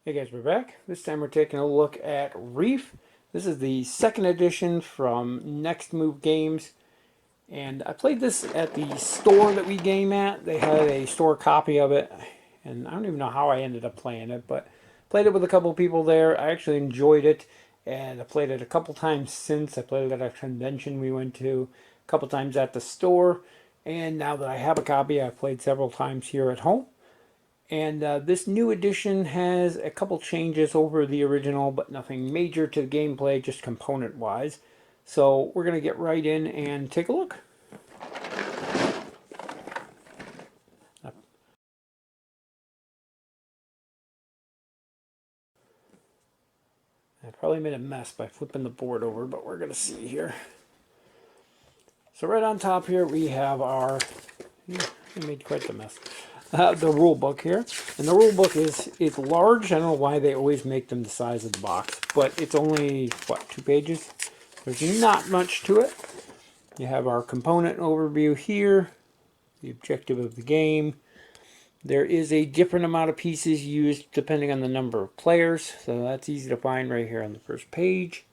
Hey guys, we're back. This time we're taking a look at Reef. This is the second edition from Next Move Games. And I played this at the store that we game at. They had a store copy of it. And I don't even know how I ended up playing it, but played it with a couple of people there. I actually enjoyed it. And I played it a couple times since. I played it at a convention we went to, a couple times at the store. And now that I have a copy, I've played several times here at home. And this new edition has a couple changes over the original, but nothing major to the gameplay, just component-wise. So we're going to get right in and take a look. I probably made a mess by flipping the board over, but we're going to see here. So right on top here we have our... I made quite the mess. The rule book here, and the rule book it's large. I don't know why they always make them the size of the box, but it's only what, 2 pages. There's not much to it. You have our component overview here, the objective of the game. There is a different amount of pieces used depending on the number of players, so that's easy to find right here on the first page.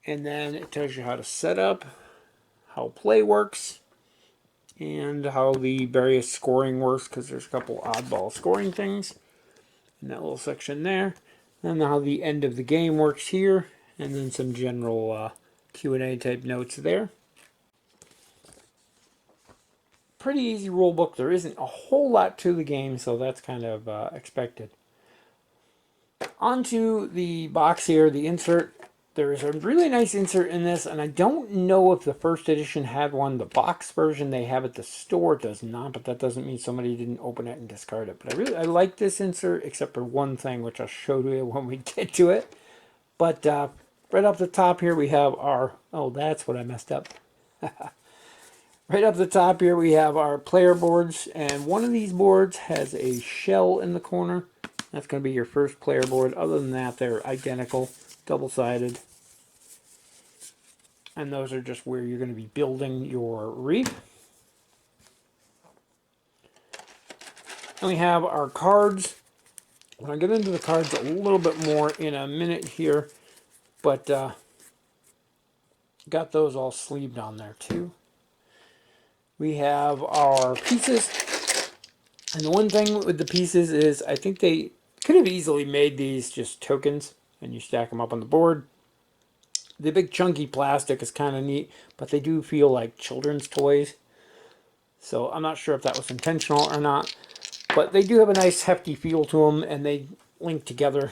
And then it tells you how to set up, how play works, and how the various scoring works, because there's a couple oddball scoring things in that little section there. And how the end of the game works here, and then some general Q&A type notes there. Pretty easy rule book. There isn't a whole lot to the game, so that's kind of expected. Onto the box here, the insert. There is a really nice insert in this, and I don't know if the first edition had one. The box version they have at the store does not, but that doesn't mean somebody didn't open it and discard it. But I like this insert, except for one thing, which I'll show you when we get to it. But right up the top here we have our... Oh, that's what I messed up. Right up the top here we have our player boards, and one of these boards has a shell in the corner. That's going to be your first player board. Other than that, they're identical, double-sided. And those are just where you're going to be building your reef. And we have our cards. I'll get into the cards a little bit more in a minute here, but got those all sleeved on there too. We have our pieces, and the one thing with the pieces is I think they could have easily made these just tokens, and you stack them up on the board. The big chunky plastic is kind of neat, but they do feel like children's toys. So I'm not sure if that was intentional or not, but they do have a nice hefty feel to them, and they link together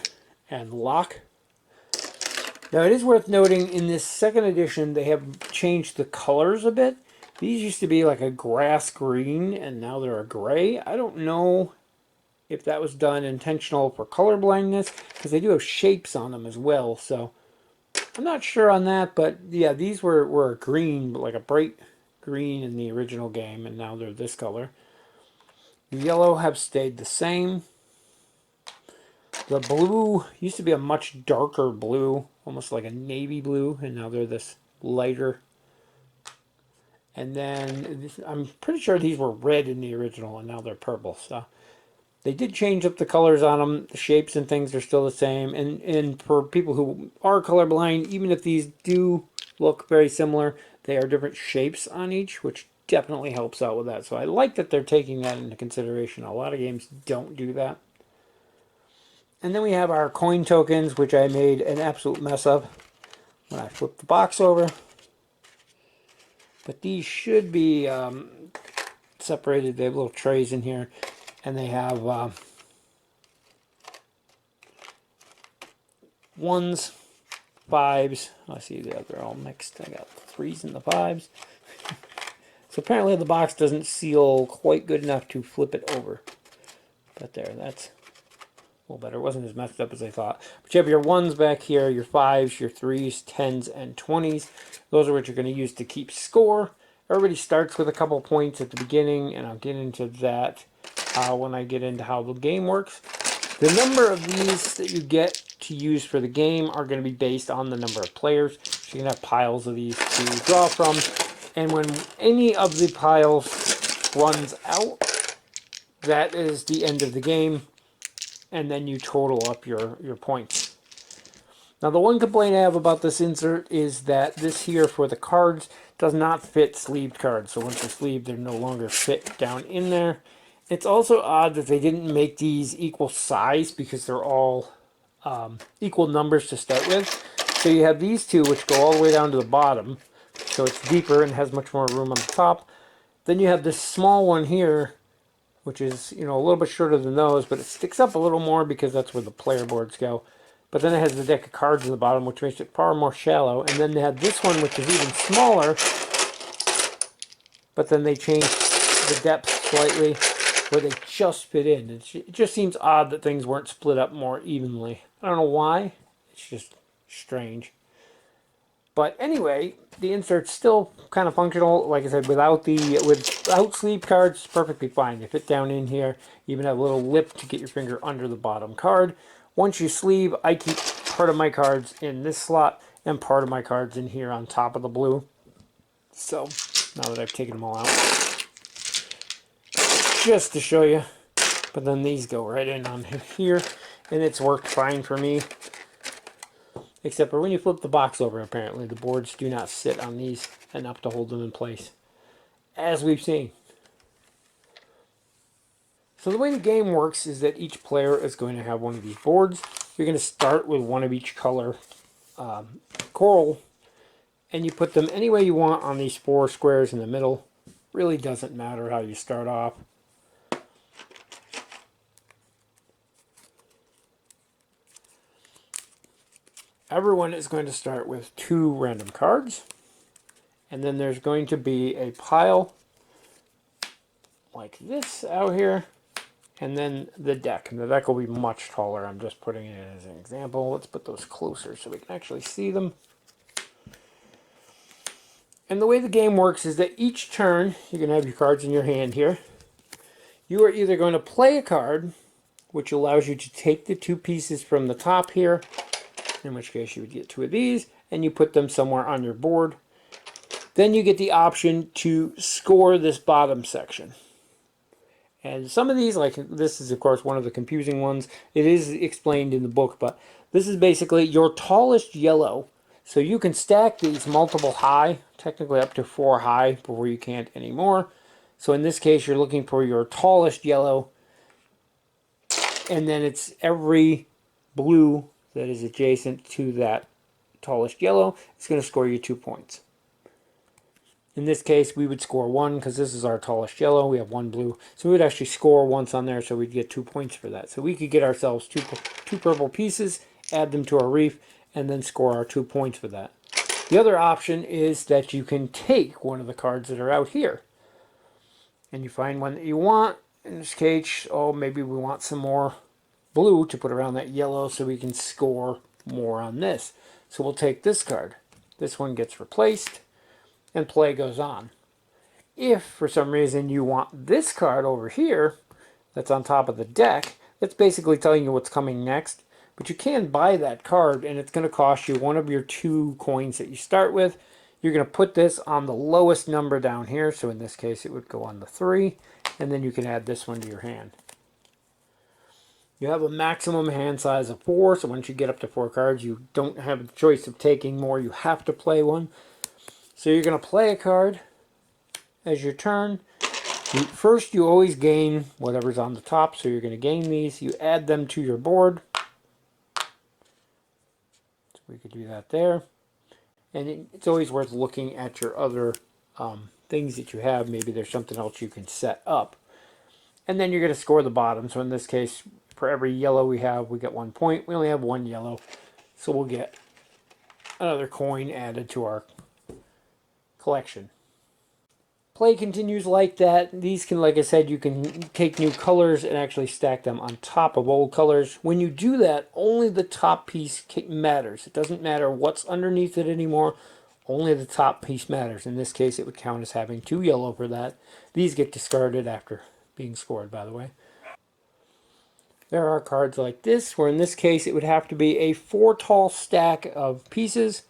and lock. Now it is worth noting, in this second edition they have changed the colors a bit. These used to be like a grass green, and now they're a gray. I don't know if that was done intentional for color blindness, because they do have shapes on them as well, so I'm not sure on that. But yeah, these were a green, like a bright green in the original game, and now they're this color. The yellow have stayed the same. The blue used to be a much darker blue, almost like a navy blue, and now they're this lighter. And then I'm pretty sure these were red in the original, and now they're purple. So they did change up the colors on them. The shapes and things are still the same. And for people who are colorblind, even if these do look very similar, they are different shapes on each, which definitely helps out with that. So I like that they're taking that into consideration. A lot of games don't do that. And then we have our coin tokens, which I made an absolute mess of when I flipped the box over. But these should be separated. They have little trays in here, and they have ones, fives. I see they're all mixed. I got the threes and the fives. So apparently the box doesn't seal quite good enough to flip it over. But there, that's a little better. It wasn't as messed up as I thought. But you have your ones back here, your fives, your threes, 10s, and 20s. Those are what you're going to use to keep score. Everybody starts with a couple points at the beginning, and I'll get into that when I get into how the game works. The number of these that you get to use for the game are going to be based on the number of players. So you can have piles of these to draw from. And when any of the piles runs out, that is the end of the game. and then you total up your points. Now the one complaint I have about this insert is that this here for the cards does not fit sleeved cards. So once they're sleeved, they no longer fit down in there. It's also odd that they didn't make these equal size because they're all equal numbers to start with. So you have these two which go all the way down to the bottom. So it's deeper and has much more room on the top. Then you have this small one here, which is, you know, a little bit shorter than those, but it sticks up a little more because that's where the player boards go. But then it has the deck of cards in the bottom, which makes it far more shallow. And then they had this one, which is even smaller, but then they changed the depth slightly where they just fit in. It just seems odd that things weren't split up more evenly. I don't know why. It's just strange. But anyway, the insert's still kind of functional. Like I said, without sleeve cards, it's perfectly fine. They fit down in here. You even have a little lip to get your finger under the bottom card. Once you sleeve, I keep part of my cards in this slot and part of my cards in here on top of the blue. So, now that I've taken them all out, just to show you. But then these go right in on here, and it's worked fine for me. Except for when you flip the box over, apparently the boards do not sit on these enough to hold them in place, as we've seen. So the way the game works is that each player is going to have one of these boards. You're going to start with one of each color coral, and you put them any way you want on these 4 squares in the middle. Really doesn't matter how you start off. Everyone is going to start with 2 random cards, and then there's going to be a pile like this out here, and then the deck. And the deck will be much taller. I'm just putting it as an example. Let's put those closer so we can actually see them. And the way the game works is that each turn, you're going to have your cards in your hand here. You are either going to play a card, which allows you to take the 2 pieces from the top here, in which case you would get 2 of these, and you put them somewhere on your board. Then you get the option to score this bottom section. And some of these, like this is of course one of the confusing ones. It is explained in the book, but this is basically your tallest yellow. So you can stack these multiple high, technically up to 4 high before you can't anymore. So in this case, you're looking for your tallest yellow, and then it's every blue that is adjacent to that tallest yellow. It's going to score you 2 points. In this case, we would score 1 because this is our tallest yellow. We have 1 blue. So we would actually score once on there, so we'd get 2 points for that. So we could get ourselves two purple pieces, add them to our reef, and then score our 2 points for that. The other option is that you can take one of the cards that are out here. And you find one that you want. In this case, oh, maybe we want some more blue to put around that yellow so we can score more on this. So we'll take this card. This one gets replaced, and play goes on. If for some reason you want this card over here that's on top of the deck, that's basically telling you what's coming next. But you can buy that card, and it's going to cost you 1 of your 2 coins that you start with. You're going to put this on the lowest number down here. So in this case, it would go on the 3. And then you can add this one to your hand. You have a maximum hand size of 4. So once you get up to 4 cards, you don't have a choice of taking more. You have to play one. So you're going to play a card as your turn. First, you always gain whatever's on the top. So you're going to gain these. You add them to your board. So we could do that there. And it's always worth looking at your other things that you have. Maybe there's something else you can set up. And then you're going to score the bottom. So in this case, for every yellow we have, we get 1 point. We only have 1 yellow. So we'll get another coin added to our collection. Play continues like that. These can, like I said, you can take new colors and actually stack them on top of old colors. When you do that, only the top piece matters. It doesn't matter what's underneath it anymore. Only the top piece matters. In this case, it would count as having 2 yellow for that. These get discarded after being scored, by the way. There are cards like this, where in this case, it would have to be a 4 tall stack of pieces,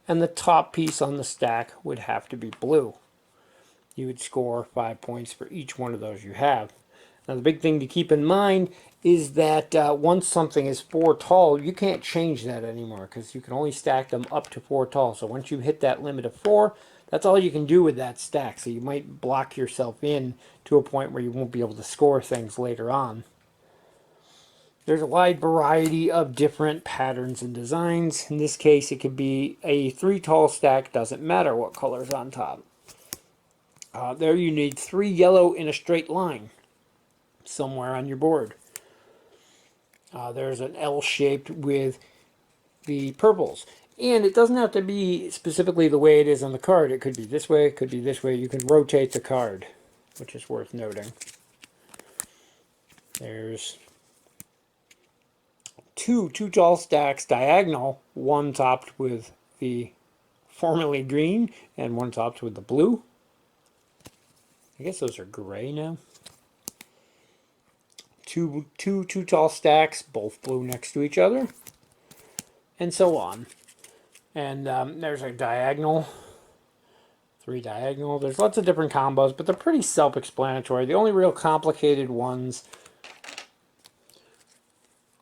and the top piece on the stack would have to be blue. You would score 5 points for each one of those you have. Now the big thing to keep in mind is that once something is 4 tall, you can't change that anymore because you can only stack them up to 4 tall. So once you hit that limit of 4, that's all you can do with that stack. So you might block yourself in to a point where you won't be able to score things later on. There's a wide variety of different patterns and designs. In this case, it could be a 3 tall stack, doesn't matter what color's on top. There you need 3 yellow in a straight line somewhere on your board. There's an L shaped with the purples. And it doesn't have to be specifically the way it is on the card. It could be this way, it could be this way. You can rotate the card, which is worth noting. There's two tall stacks diagonal, one topped with the formerly green and one topped with the blue. I guess those are gray now. Two tall stacks, both blue next to each other, and so on. And there's a diagonal, 3 diagonal. There's lots of different combos, but they're pretty self-explanatory. The only real complicated ones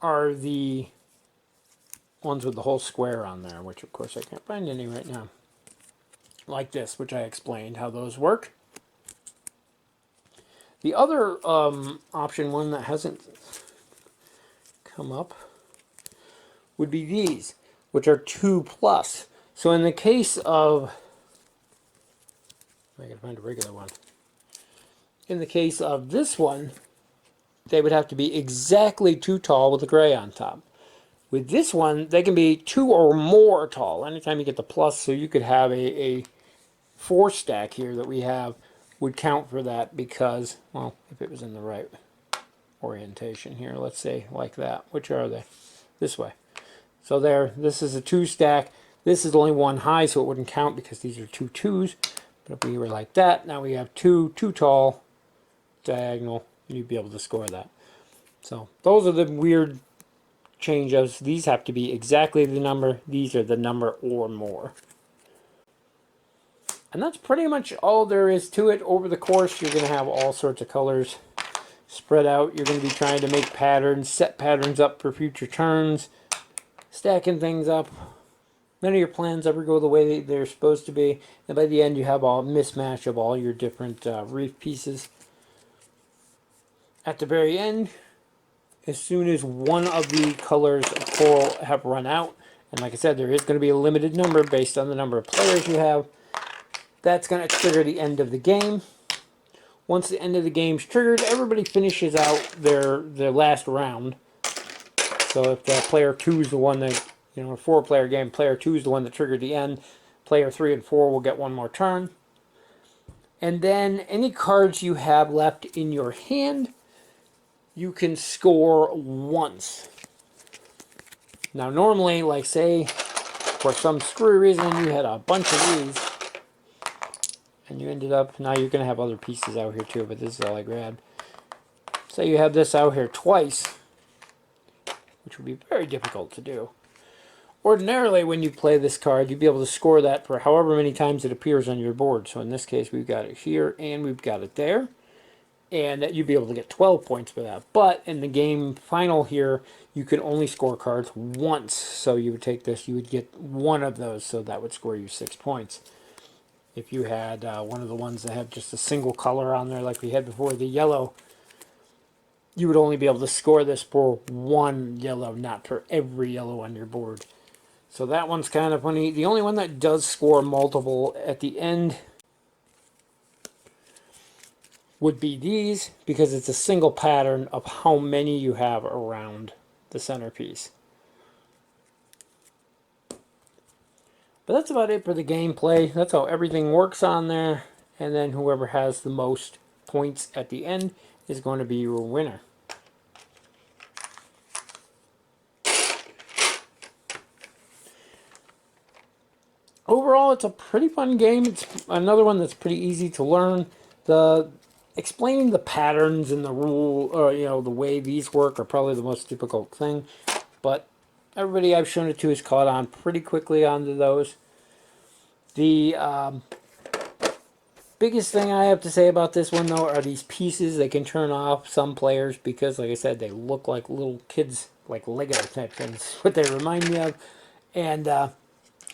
are the ones with the whole square on there, which of course I can't find any right now. Like this, which I explained how those work. The other option, one that hasn't come up, would be these, which are 2+. So in the case of, I gotta find a regular one. In the case of this one, they would have to be exactly 2 tall with the gray on top. With this one, they can be 2 or more tall. Anytime you get the plus, so you could have a 4 stack here that we have would count for that because, well, if it was in the right orientation here, let's say like that. Which are they? This way. So there, this is a 2 stack. This is only 1 high, so it wouldn't count because these are 2 2s. But if we were like that, now we have 2 tall, diagonal, and you'd be able to score that. So those are the weird changes. These have to be exactly the number. These are the number or more. And that's pretty much all there is to it. Over the course, you're going to have all sorts of colors spread out. You're going to be trying to make patterns, set patterns up for future turns, stacking things up. None of your plans ever go the way they're supposed to be. And by the end, you have a mismatch of all your different reef pieces. At the very end, as soon as one of the colors of coral have run out, and like I said, there is going to be a limited number based on the number of players you have, that's going to trigger the end of the game. Once the end of the game's triggered, everybody finishes out their last round. So if player 2 is the one that, a 4-player game, player 2 is the one that triggered the end, player 3 and 4 will get one more turn. And then any cards you have left in your hand, you can score once. Now normally, like say, for some screwy reason, you had a bunch of these, and you ended up, now you're going to have other pieces out here too, but this is all I grabbed. Say you have this out here twice, which would be very difficult to do. Ordinarily, when you play this card, you'd be able to score that for however many times it appears on your board. So in this case, we've got it here, and we've got it there. And that you'd be able to get 12 points for that. But in the game final here, you can only score cards once. So you would take this, you would get one of those, so that would score you 6 points. If you had one of the ones that have just a single color on there, like we had before, the yellow, you would only be able to score this for 1 yellow, not for every yellow on your board. So that one's kind of funny. The only one that does score multiple at the end would be these, because it's a single pattern of how many you have around the centerpiece. But that's about it for the gameplay. That's how everything works on there. And then whoever has the most points at the end is going to be your winner. Overall, it's a pretty fun game. It's another one that's pretty easy to learn. Explaining the patterns and the rule, or the way these work, are probably the most difficult thing. But everybody I've shown it to has caught on pretty quickly onto those. The Biggest thing I have to say about this one, though, are these pieces. They can turn off some players because, like I said, they look like little kids, like Lego type things, what they remind me of. And I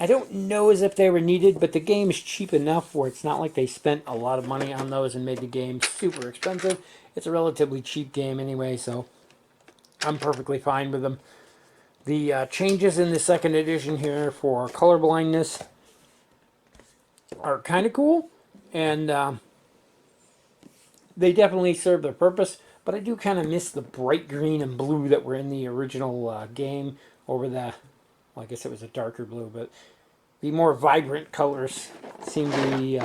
don't know as if they were needed, but the game is cheap enough where it's not like they spent a lot of money on those and made the game super expensive. It's a relatively cheap game anyway, so I'm perfectly fine with them. The changes in the second edition here for color blindness are kind of cool, and they definitely serve their purpose, but I do kind of miss the bright green and blue that were in the original game over the, well, I guess it was a darker blue, but the more vibrant colors seem to be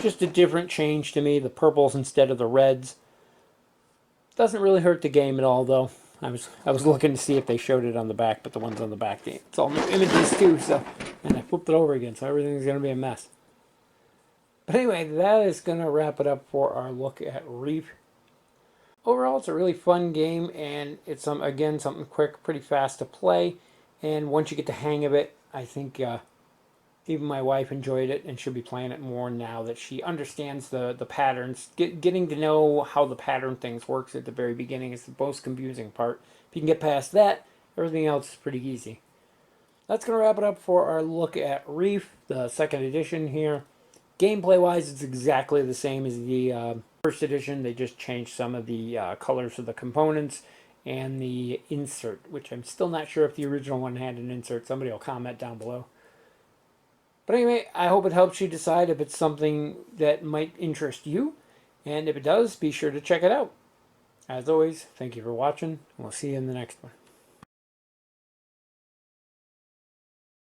just a different change to me. The purples instead of the reds. Doesn't really hurt the game at all, though. I was looking to see if they showed it on the back, but the ones on the back, it's all new images too, so, and I flipped it over again, so everything's going to be a mess. But anyway, that is going to wrap it up for our look at Reef. Overall, it's a really fun game, and it's, again, something quick, pretty fast to play, and once you get the hang of it, I think even my wife enjoyed it, and she'll be playing it more now that she understands the patterns. Getting to know how the pattern things works at the very beginning is the most confusing part. If you can get past that, everything else is pretty easy. That's going to wrap it up for our look at Reef, the second edition here. Gameplay-wise, it's exactly the same as the first edition. They just changed some of the colors of the components and the insert, which I'm still not sure if the original one had an insert. Somebody will comment down below. But anyway, I hope it helps you decide if it's something that might interest you. And if it does, be sure to check it out. As always, thank you for watching, and we'll see you in the next one.